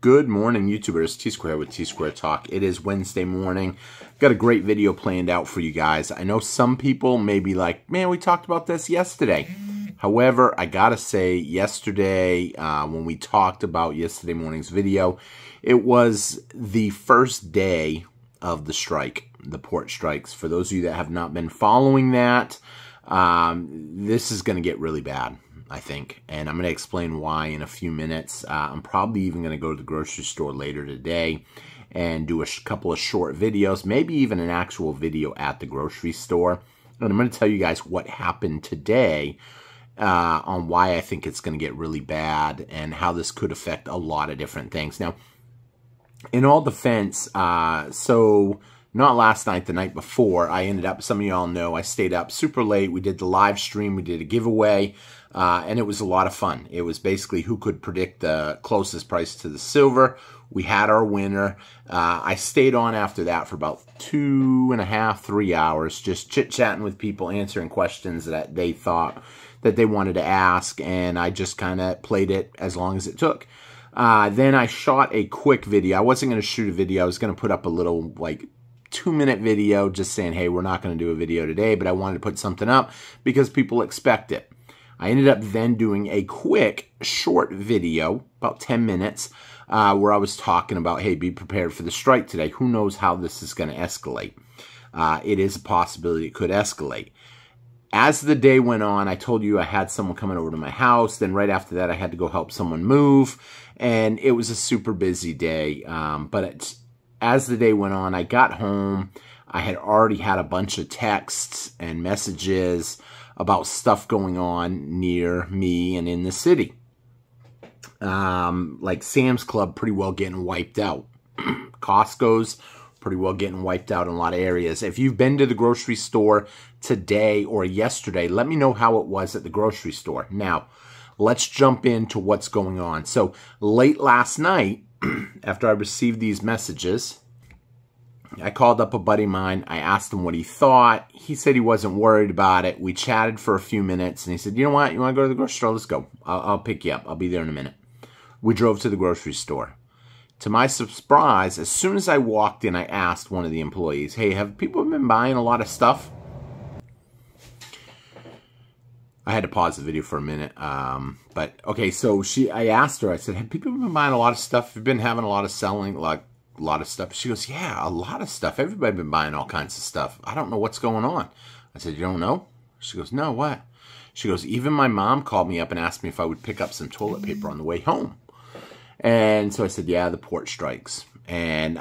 Good morning, YouTubers. T-Square with T-Square Talk. It is Wednesday morning. Got a great video planned out for you guys. I know some people may be like, man, we talked about this yesterday. However, I gotta say, yesterday, when we talked about yesterday morning's video, it was the first day of the strike, the port strikes. For those of you that have not been following that, this is going to get really bad, I think. And I'm going to explain why in a few minutes. I'm probably even going to go to the grocery store later today and do a couple of short videos, maybe even an actual video at the grocery store. And I'm going to tell you guys what happened today on why I think it's going to get really bad and how this could affect a lot of different things. Now, in all defense, so not last night, the night before, I ended up, some of y'all know, I stayed up super late. We did the live stream, we did a giveaway, and it was a lot of fun. It was basically who could predict the closest price to the silver. We had our winner. I stayed on after that for about 2.5, 3 hours, just chit-chatting with people, answering questions that they thought that they wanted to ask, and I just kind of played it as long as it took. Then I shot a quick video. I wasn't going to shoot a video. I was going to put up a little, like, 2-minute video just saying, hey, we're not going to do a video today, but I wanted to put something up because people expect it. I ended up then doing a quick, short video, about 10 minutes, where I was talking about, hey, be prepared for the strike today. Who knows how this is going to escalate? It is a possibility it could escalate. As the day went on, I told you I had someone coming over to my house. Then right after that, I had to go help someone move. And it was a super busy day. As the day went on, I got home. I had already had a bunch of texts and messages about stuff going on near me and in the city. Like Sam's Club pretty well getting wiped out. Costco's pretty well getting wiped out in a lot of areas. If you've been to the grocery store today or yesterday, let me know how it was at the grocery store. Now, let's jump into what's going on. So, late last night, after I received these messages, I called up a buddy of mine. I asked him what he thought. He said he wasn't worried about it. We chatted for a few minutes, and he said, you know what? You want to go to the grocery store? Let's go. I'll pick you up. I'll be there in a minute. We drove to the grocery store. To my surprise, as soon as I walked in, I asked one of the employees, hey, have people been buying a lot of stuff? I had to pause the video for a minute. But, okay, so I asked her, I said, have people been buying a lot of stuff? Have you been having a lot of selling, like a lot of stuff? She goes, yeah, a lot of stuff. Everybody been buying all kinds of stuff. I don't know what's going on. I said, you don't know? She goes, no, what? She goes, even my mom called me up and asked me if I would pick up some toilet paper on the way home. And so I said, yeah, the port strikes. And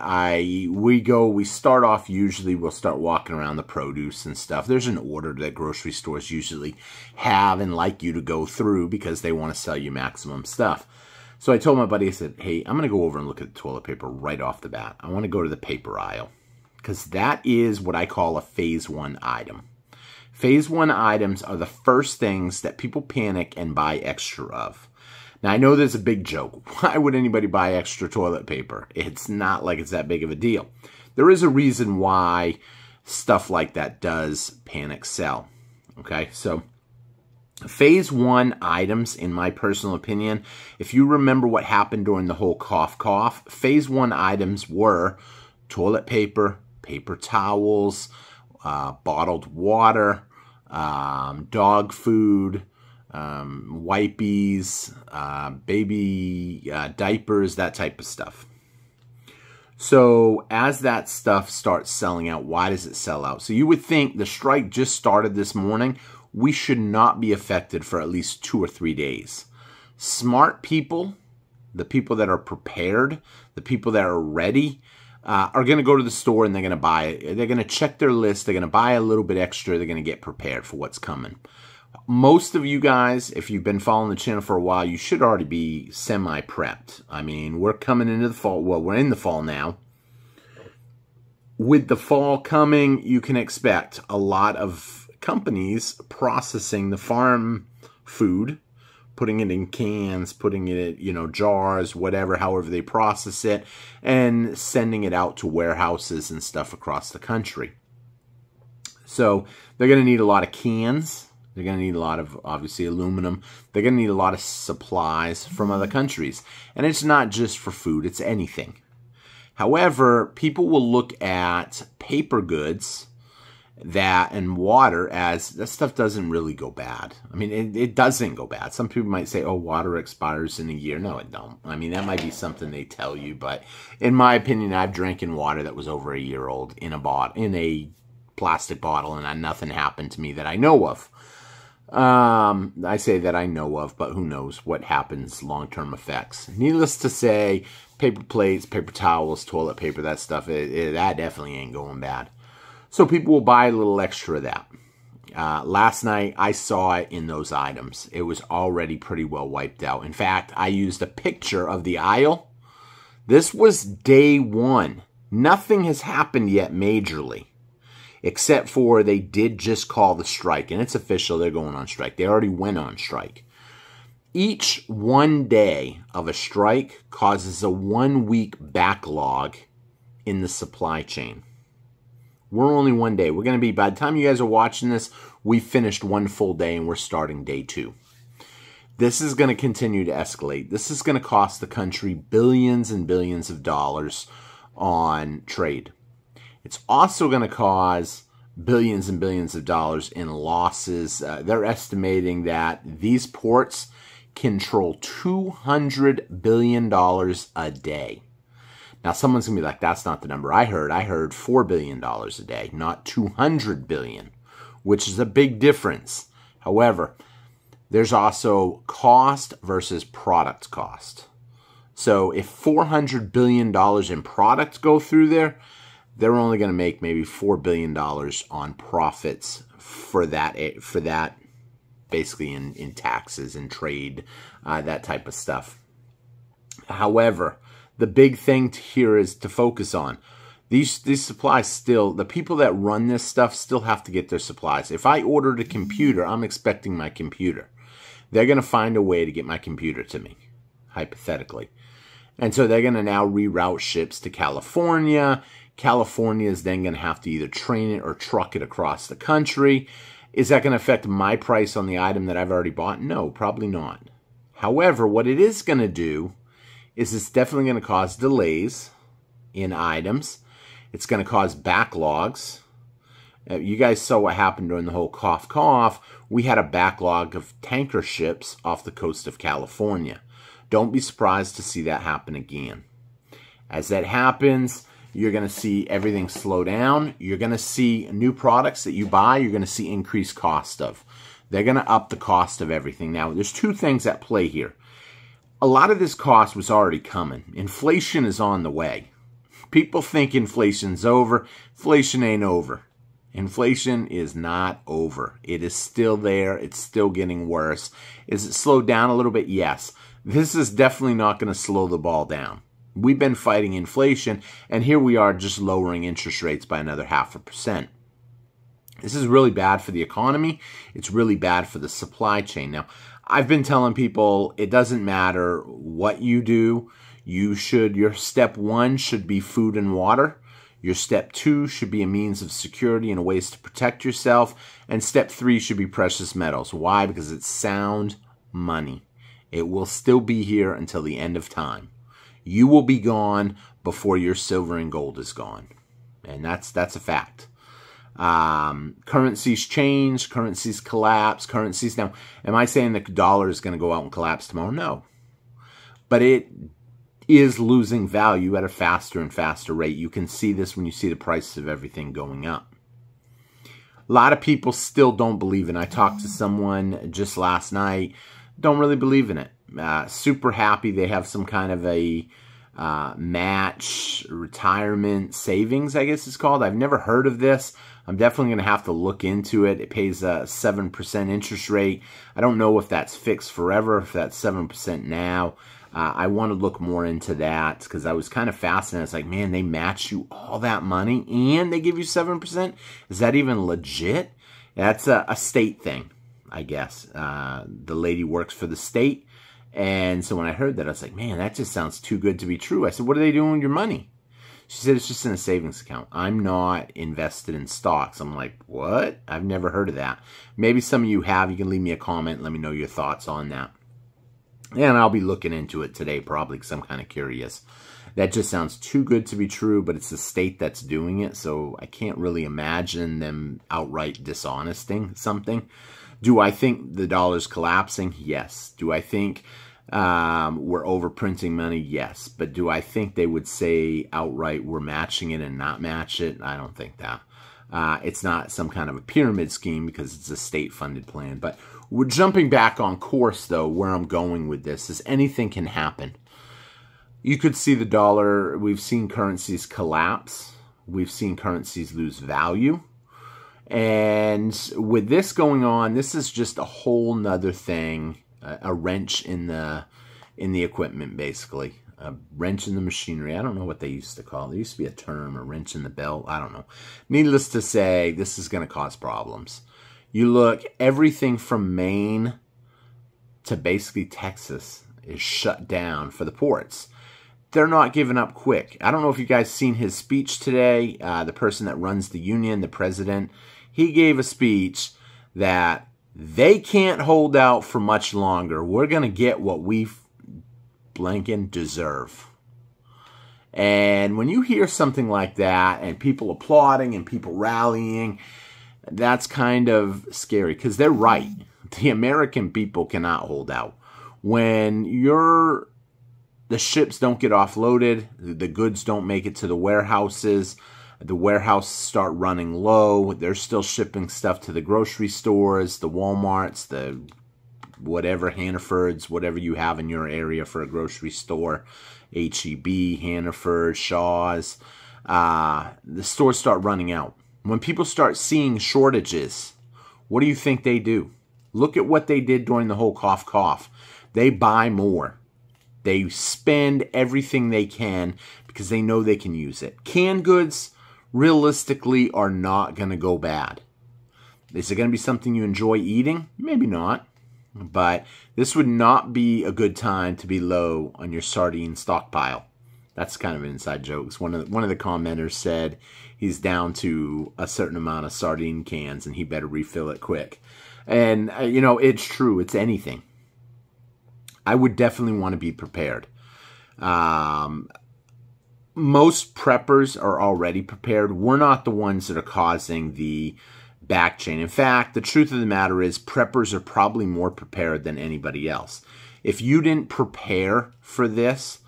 we start off, usually we'll start walking around the produce and stuff. There's an order that grocery stores usually have and like you to go through because they want to sell you maximum stuff. So I told my buddy, I said, hey, I'm going to go over and look at the toilet paper right off the bat. I want to go to the paper aisle because that is what I call a phase 1 item. Phase 1 items are the first things that people panic and buy extra of. Now, I know there's a big joke. Why would anybody buy extra toilet paper? It's not like it's that big of a deal. There is a reason why stuff like that does panic sell. Okay, so phase 1 items, in my personal opinion, if you remember what happened during the whole cough, phase 1 items were toilet paper, paper towels, bottled water, dog food, wipies, baby diapers, that type of stuff. So as that stuff starts selling out, why does it sell out? So you would think the strike just started this morning. We should not be affected for at least 2 or 3 days. Smart people, the people that are prepared, the people that are ready, are going to go to the store and they're going to buy it. They're going to check their list. They're going to buy a little bit extra. They're going to get prepared for what's coming. Most of you guys, if you've been following the channel for a while, you should already be semi-prepped. I mean, we're coming into the fall. Well, we're in the fall now. With the fall coming, you can expect a lot of companies processing the farm food, putting it in cans, putting it in, jars, whatever, however they process it, and sending it out to warehouses and stuff across the country. So they're going to need a lot of cans They're going to need a lot of, obviously, aluminum. They're going to need a lot of supplies from other countries. And it's not just for food, it's anything. However, people will look at paper goods and water as that stuff doesn't really go bad. I mean, it doesn't go bad. Some people might say, oh, water expires in a year. No, it don't. I mean, that might be something they tell you, but in my opinion, I've drinking water that was over a year old in a plastic bottle, and nothing happened to me that I know of. I say that I know of, but who knows what happens, long-term effects. Needless to say, paper plates, paper towels, toilet paper, that stuff, that definitely ain't going bad. So people will buy a little extra of that. Last night, I saw it in those items. It was already pretty well wiped out. In fact, I used a picture of the aisle. This was day one. Nothing has happened yet majorly, except for they did just call the strike, and it's official. They're going on strike. They already went on strike. Each one day of a strike causes a 1-week backlog in the supply chain. We're only one day. We're going to be, by the time you guys are watching this, we finished one full day and we're starting day 2. This is going to continue to escalate. This is going to cost the country billions and billions of dollars on trade. It's also going to cause billions and billions of dollars in losses. They're estimating that these ports control $200 billion a day. Now, someone's going to be like, that's not the number I heard. I heard $4 billion a day, not $200 billion, which is a big difference. However, there's also cost versus product cost. So if $400 billion in products go through there, they're only going to make maybe $4 billion on profits for that basically in taxes and trade, that type of stuff. However, the big thing here is to focus on. These supplies still, the people that run this stuff still have to get their supplies. If I ordered a computer, I'm expecting my computer. They're going to find a way to get my computer to me, hypothetically. And so they're going to now reroute ships to California. California is then going to have to either train it or truck it across the country. Is that going to affect my price on the item that I've already bought? No, probably not. However, what it is going to do is it's definitely going to cause delays in items. It's going to cause backlogs. You guys saw what happened during the whole cough. We had a backlog of tanker ships off the coast of California. Don't be surprised to see that happen again. As that happens, you're going to see everything slow down. You're going to see new products that you buy, you're going to see increased cost of. They're going to up the cost of everything. Now, there's two things at play here. A lot of this cost was already coming. Inflation is on the way. People think inflation's over. Inflation ain't over. Inflation is not over. It is still there. It's still getting worse. Is it slowed down a little bit? Yes. This is definitely not going to slow the ball down. We've been fighting inflation, and here we are just lowering interest rates by another 0.5%. This is really bad for the economy. It's really bad for the supply chain. Now, I've been telling people it doesn't matter what you do. Your step 1 should be food and water. Your step 2 should be a means of security and ways to protect yourself. And step 3 should be precious metals. Why? Because it's sound money. It will still be here until the end of time. You will be gone before your silver and gold is gone. And that's a fact. Currencies change, currencies collapse, currencies. Now, am I saying the dollar is going to go out and collapse tomorrow? No. But it is losing value at a faster and faster rate. You can see this when you see the prices of everything going up. A lot of people still don't believe in it. I talked to someone just last night, don't really believe in it. Super happy they have some kind of a match, retirement savings, I guess it's called. I've never heard of this. I'm definitely going to have to look into it. It pays a 7% interest rate. I don't know if that's fixed forever, if that's 7% now. I want to look more into that because I was kind of fascinated. It's like, man, they match you all that money and they give you 7%? Is that even legit? That's a state thing, I guess. The lady works for the state. And so when I heard that, I was like, man, that just sounds too good to be true. I said, what are they doing with your money? She said it's just in a savings account. I'm not invested in stocks. I'm like, what? I've never heard of that. Maybe some of you have. You can leave me a comment and let me know your thoughts on that. And I'll be looking into it today probably because I'm kind of curious. That just sounds too good to be true, but it's the state that's doing it, so I can't really imagine them outright dishonesting something. Do I think the dollar's collapsing? Yes. Do I think we're overprinting money? Yes. But do I think they would say outright we're matching it and not match it? I don't think that. It's not some kind of a pyramid scheme because it's a state-funded plan. But we're jumping back on course, though. Where I'm going with this is anything can happen. You could see the dollar. We've seen currencies collapse. We've seen currencies lose value. And with this going on, this is just a whole nother thing, a wrench in the equipment, basically. A wrench in the machinery. I don't know what they used to call it. There used to be a term, a wrench in the belt. I don't know. Needless to say, this is going to cause problems. You look, everything from Maine to basically Texas is shut down for the ports. They're not giving up quick. I don't know if you guys seen his speech today. The person that runs the union, the president, he gave a speech that they can't hold out for much longer. We're going to get what we blanking deserve. And when you hear something like that and people applauding and people rallying, that's kind of scary because they're right. The American people cannot hold out. When the ships don't get offloaded, the goods don't make it to the warehouses start running low, they're still shipping stuff to the grocery stores, the Walmarts, the whatever, Hannafords, whatever you have in your area for a grocery store, H-E-B, Hannaford, Shaw's, the stores start running out. When people start seeing shortages, what do you think they do? Look at what they did during the whole cough. They buy more. They spend everything they can because they know they can use it. Canned goods, realistically, are not going to go bad. Is it going to be something you enjoy eating? Maybe not. But this would not be a good time to be low on your sardine stockpile. That's kind of an inside joke. One of the commenters said he's down to a certain amount of sardine cans and he better refill it quick. And, you know, it's true. It's anything. I would definitely want to be prepared. Most preppers are already prepared. We're not the ones that are causing the back chain. In fact, the truth of the matter is preppers are probably more prepared than anybody else. If you didn't prepare for this,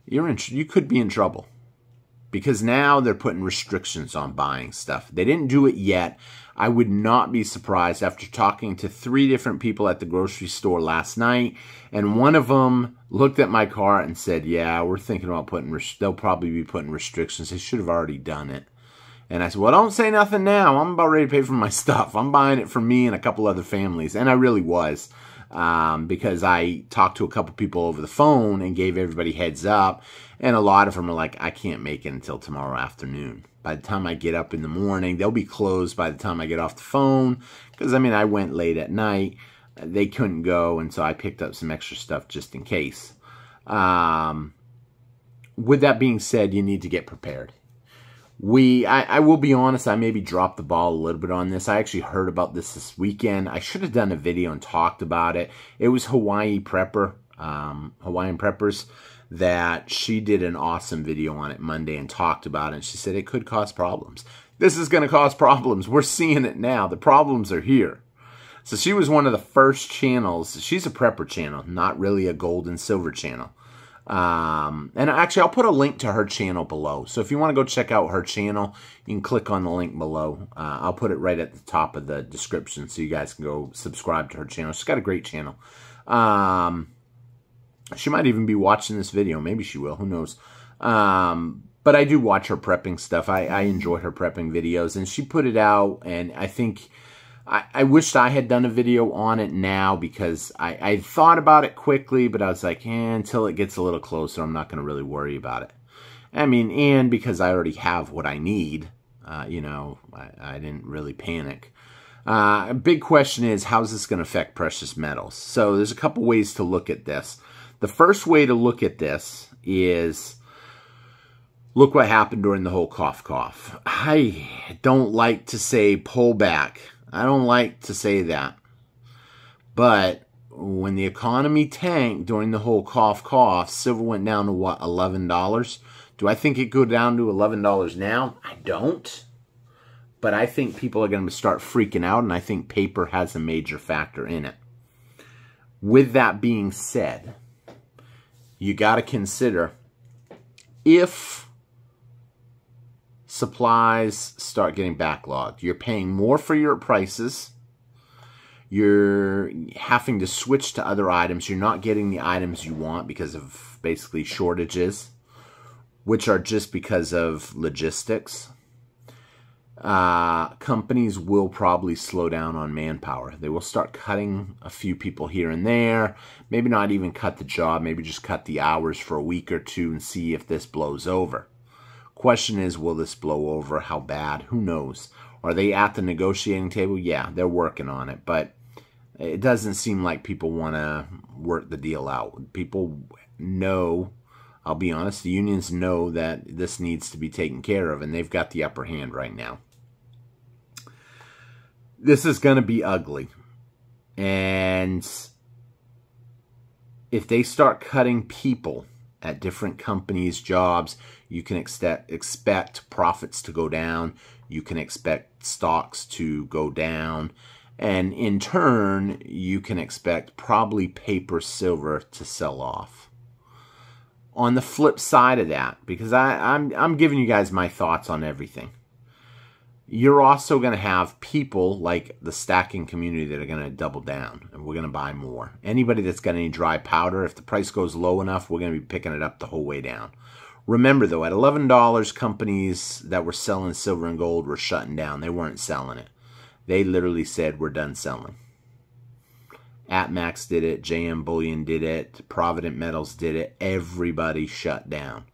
you could be in trouble. Because now they're putting restrictions on buying stuff. They didn't do it yet. I would not be surprised after talking to 3 different people at the grocery store last night. And one of them looked at my cart and said, yeah, we're thinking about they'll probably be putting restrictions. They should have already done it. And I said, well, don't say nothing now. I'm about ready to pay for my stuff. I'm buying it for me and a couple other families. And I really was. Because I talked to a couple people over the phone and gave everybody heads up. And a lot of them are like, I can't make it until tomorrow afternoon. By the time I get up in the morning, they'll be closed by the time I get off the phone. Because, I mean, I went late at night. They couldn't go, and so I picked up some extra stuff just in case. With that being said, you need to get prepared. I will be honest, I maybe dropped the ball a little bit on this. I actually heard about this weekend. I should have done a video and talked about it. It was Hawaiian Preppers, that she did an awesome video on it Monday and talked about it. And she said it could cause problems. This is going to cause problems. We're seeing it now. The problems are here. So she was one of the first channels. She's a prepper channel, not really a gold and silver channel. And actually, I'll put a link to her channel below. So if you want to go check out her channel, you can click on the link below. I'll put it right at the top of the description so you guys can go subscribe to her channel. She's got a great channel. She might even be watching this video. Maybe she will. Who knows? But I do watch her prepping stuff. I enjoy her prepping videos. And she put it out, and I think I wished I had done a video on it now because I thought about it quickly, but I was like, until it gets a little closer, I'm not going to really worry about it. I mean, and because I already have what I need, you know, I didn't really panic. A big question is, how's this going to affect precious metals? So there's a couple ways to look at this. The first way to look at this is Look what happened during the whole cough. I don't like to say pull back. I don't like to say that. But when the economy tanked during the whole cough, silver went down to what, $11? Do I think it go down to $11 now? I don't. But I think people are going to start freaking out, and I think paper has a major factor in it. With that being said, you got to consider if supplies start getting backlogged, you're paying more for your prices, you're having to switch to other items, you're not getting the items you want because of basically shortages, which are just because of logistics. Companies will probably slow down on manpower. They will start cutting a few people here and there. Maybe not even cut the job. Maybe just cut the hours for a week or two and see if this blows over. Question is, will this blow over? How bad? Who knows? Are they at the negotiating table? Yeah, they're working on it. But it doesn't seem like people want to work the deal out. People know, I'll be honest, the unions know that this needs to be taken care of, and they've got the upper hand right now. This is going to be ugly. And if they start cutting people at different companies' jobs, you can expect profits to go down. You can expect stocks to go down. And in turn, you can expect probably paper silver to sell off. On the flip side of that, because I'm giving you guys my thoughts on everything, you're also going to have people like the stacking community that are going to double down, and we're going to buy more. Anybody that's got any dry powder, if the price goes low enough, we're going to be picking it up the whole way down. Remember, though, at $11, companies that were selling silver and gold were shutting down. They weren't selling it. They literally said, we're done selling. AtMax did it. JM Bullion did it. Provident Metals did it. Everybody shut down.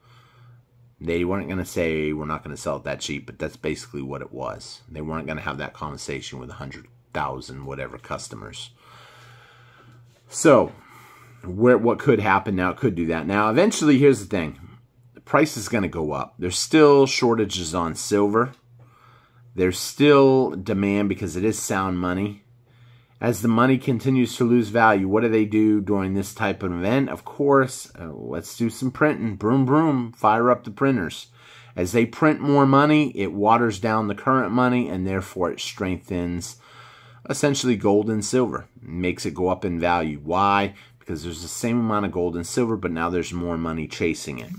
They weren't going to say, we're not going to sell it that cheap, but that's basically what it was. They weren't going to have that conversation with 100,000 whatever customers. So, what could happen now? It could do that. Now, eventually, here's the thing. The price is going to go up. There's still shortages on silver. There's still demand because it is sound money. As the money continues to lose value, what do they do during this type of event? Of course, let's do some printing. Broom, broom, fire up the printers. As they print more money, it waters down the current money, and therefore it strengthens essentially gold and silver. It makes it go up in value. Why? Because there's the same amount of gold and silver, but now there's more money chasing it.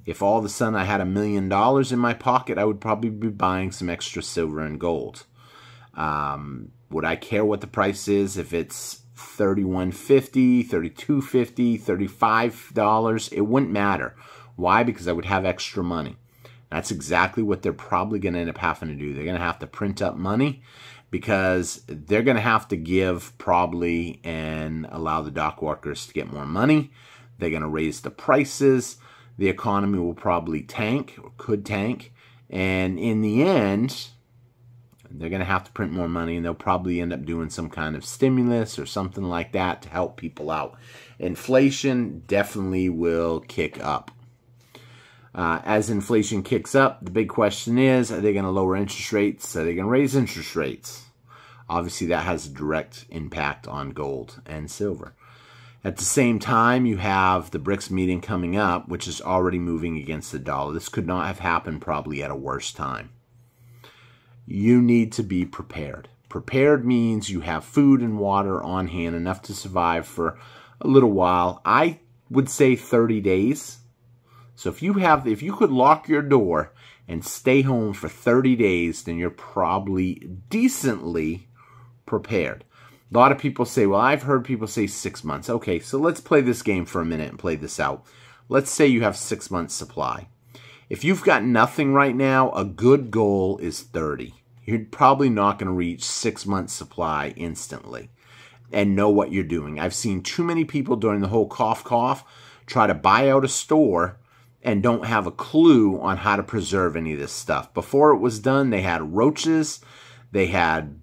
If all of a sudden I had $1 million in my pocket, I would probably be buying some extra silver and gold. Would I care what the price is if it's $31.50, $32.50, $35? It wouldn't matter. Why? Because I would have extra money. That's exactly what they're probably going to end up having to do. They're going to have to print up money because they're going to have to give probably and allow the dock workers to get more money. They're going to raise the prices. The economy will probably tank or could tank. And in the end, they're going to have to print more money, and they'll probably end up doing some kind of stimulus or something like that to help people out. Inflation definitely will kick up. As inflation kicks up, the big question is, are they going to lower interest rates? Are they going to raise interest rates? Obviously, that has a direct impact on gold and silver. At the same time, you have the BRICS meeting coming up, which is already moving against the dollar. This could not have happened probably at a worse time. You need to be prepared. Prepared means you have food and water on hand, enough to survive for a little while. I would say 30 days. So if you could lock your door and stay home for 30 days, then you're probably decently prepared. A lot of people say, well, I've heard people say 6 months. Okay, so let's play this game for a minute and play this out. Let's say you have 6 months supply. If you've got nothing right now, a good goal is 30. You're probably not going to reach 6 months supply instantly and know what you're doing. I've seen too many people during the whole cough try to buy out a store and don't have a clue on how to preserve any of this stuff. Before it was done, they had roaches. They had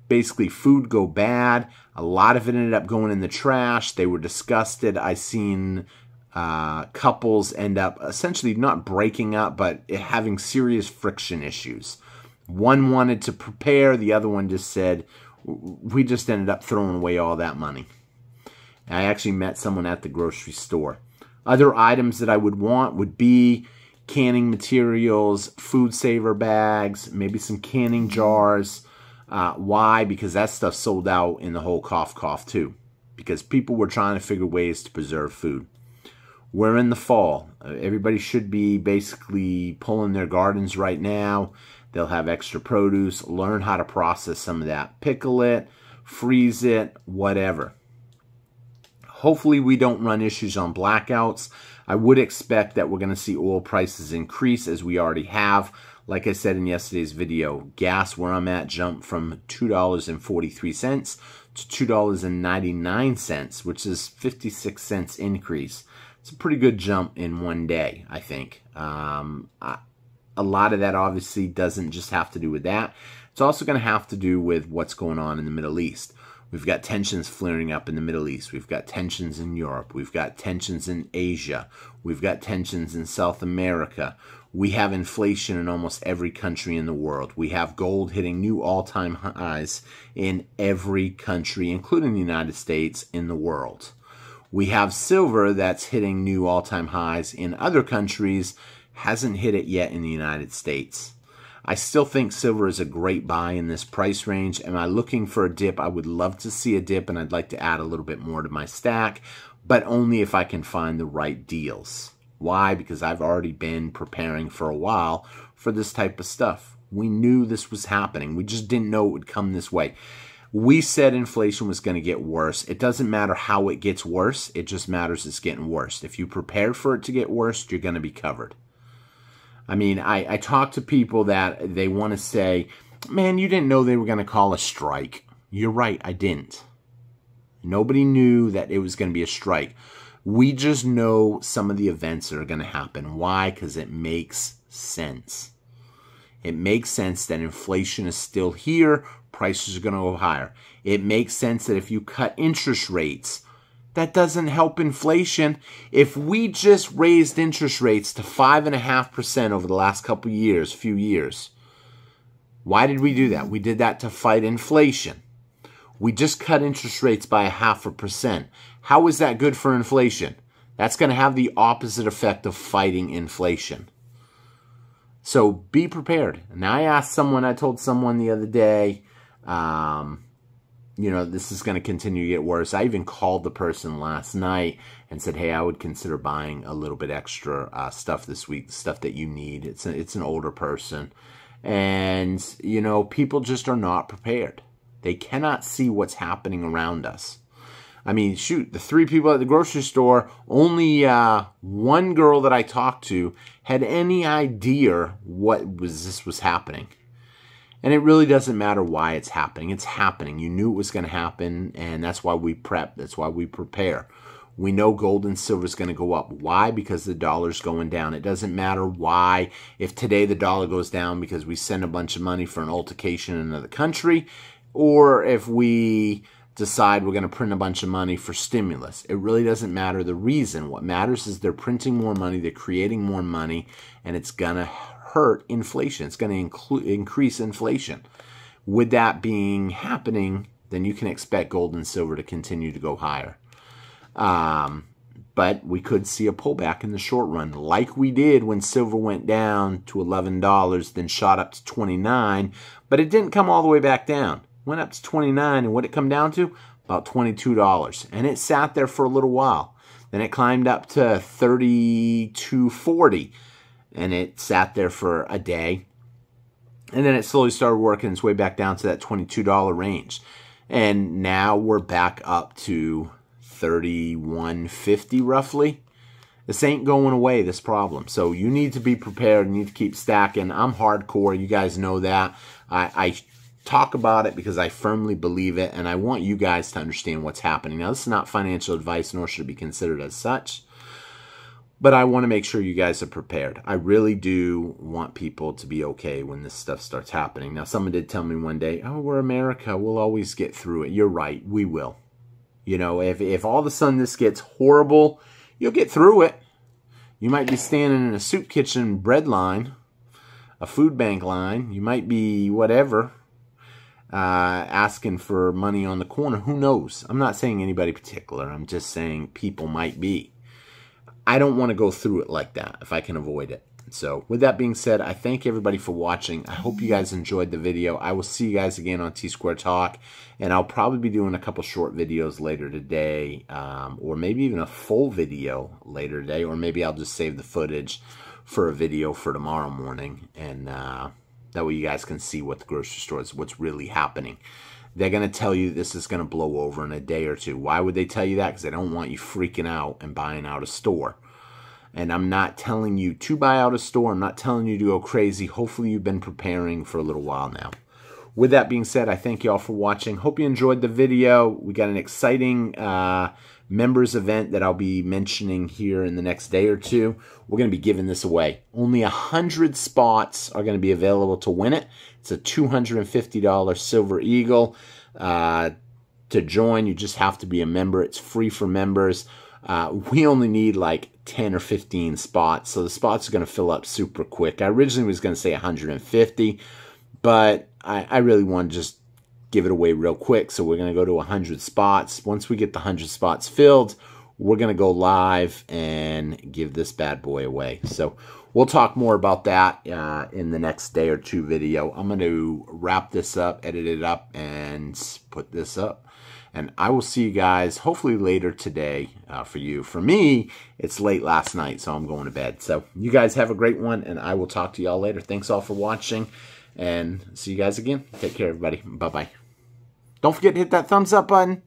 basically food go bad. A lot of it ended up going in the trash. They were disgusted. I seen couples end up essentially not breaking up, but having serious friction issues. One wanted to prepare, the other one just said, we just ended up throwing away all that money. I actually met someone at the grocery store. Other items that I would want would be canning materials, food saver bags, maybe some canning jars. Why? Because that stuff sold out in the whole cough too. Because people were trying to figure ways to preserve food. We're in the fall. Everybody should be basically pulling their gardens right now. They'll have extra produce. Learn how to process some of that. Pickle it, freeze it, whatever. Hopefully we don't run issues on blackouts. I would expect that we're going to see oil prices increase as we already have. Like I said in yesterday's video, gas where I'm at jumped from $2.43 to $2.99, which is 56 cents increase. It's a pretty good jump in one day, I think. A lot of that obviously doesn't just have to do with that. It's also going to have to do with what's going on in the Middle East. We've got tensions flaring up in the Middle East. We've got tensions in Europe. We've got tensions in Asia. We've got tensions in South America. We have inflation in almost every country in the world. We have gold hitting new all-time highs in every country, including the United States, in the world. We have silver that's hitting new all-time highs in other countries, hasn't hit it yet in the United States. I still think silver is a great buy in this price range. Am I looking for a dip? I would love to see a dip, and I'd like to add a little bit more to my stack, but only if I can find the right deals. Why? Because I've already been preparing for a while for this type of stuff. We knew this was happening. We just didn't know it would come this way. We said inflation was going to get worse. It doesn't matter how it gets worse. It just matters it's getting worse. If you prepared for it to get worse, you're going to be covered. I mean, I talk to people that they want to say, man, you didn't know they were going to call a strike. You're right, I didn't. Nobody knew that it was going to be a strike. We just know some of the events that are going to happen. Why? Because it makes sense. It makes sense that inflation is still here. Prices are going to go higher. It makes sense that if you cut interest rates, that doesn't help inflation. If we just raised interest rates to 5.5% over the last few years, why did we do that? We did that to fight inflation. We just cut interest rates by 0.5%. How is that good for inflation? That's going to have the opposite effect of fighting inflation. So be prepared. And I told someone the other day, you know, this is going to continue to get worse. I even called the person last night and said, hey, I would consider buying a little bit extra stuff this week, the stuff that you need. It's an older person. And, you know, people just are not prepared. They cannot see what's happening around us. I mean, shoot, the 3 people at the grocery store, only one girl that I talked to had any idea this was happening. And it really doesn't matter why it's happening. It's happening. You knew it was going to happen, and that's why we prep. That's why we prepare. We know gold and silver is going to go up. Why? Because the dollar's going down. It doesn't matter why. If today the dollar goes down because we send a bunch of money for an altercation in another country, or if we decide we're going to print a bunch of money for stimulus. It really doesn't matter the reason. What matters is they're printing more money, they're creating more money, and it's going to hurt inflation. It's going to increase inflation. With that being happening, then you can expect gold and silver to continue to go higher. But we could see a pullback in the short run, like we did when silver went down to $11, then shot up to $29, but it didn't come all the way back down. Went up to $29, and what did it come down to? About $22. And it sat there for a little while. Then it climbed up to $32.40, and it sat there for a day. And then it slowly started working its way back down to that $22 range. And now we're back up to $31.50 roughly. This ain't going away, this problem. So you need to be prepared. You need to keep stacking. I'm hardcore. You guys know that. I talk about it because I firmly believe it, and I want you guys to understand what's happening. Now, this is not financial advice, nor should it be considered as such, but I want to make sure you guys are prepared. I really do want people to be okay when this stuff starts happening. Now, someone did tell me one day, oh, we're America. We'll always get through it. You're right. We will. You know, if all of a sudden this gets horrible, You'll get through it. You might be standing in a soup kitchen bread line, a food bank line. You might be whatever, asking for money on the corner. Who knows? I'm not saying anybody particular. I'm just saying people might be. I don't want to go through it like that if I can avoid it. So with that being said, I thank everybody for watching. I hope you guys enjoyed the video. I will see you guys again on T-Square Talk, and I'll probably be doing a couple short videos later today, or maybe even a full video later today, or maybe I'll just save the footage for a video for tomorrow morning, and that way you guys can see what the grocery store is, what's really happening. They're going to tell you this is going to blow over in a day or two. Why would they tell you that? Because they don't want you freaking out and buying out a store. And I'm not telling you to buy out a store. I'm not telling you to go crazy. Hopefully you've been preparing for a little while now. With that being said, I thank you all for watching. Hope you enjoyed the video. We got an exciting members event that I'll be mentioning here in the next day or two. We're going to be giving this away. Only 100 spots are going to be available to win it. It's a $250 Silver Eagle. To join, you just have to be a member. It's free for members. We only need like 10 or 15 spots, so the spots are going to fill up super quick. I originally was going to say 150, but I really want to just give it away real quick, so we're going to go to 100 spots. Once we get the 100 spots filled, we're going to go live and give this bad boy away. So we'll talk more about that in the next day or two video. I'm going to wrap this up, edit it up, and put this up. And I will see you guys hopefully later today for you. For me, it's late last night, so I'm going to bed. So you guys have a great one, and I will talk to y'all later. Thanks all for watching, and see you guys again. Take care, everybody. Bye-bye. Don't forget to hit that thumbs up button.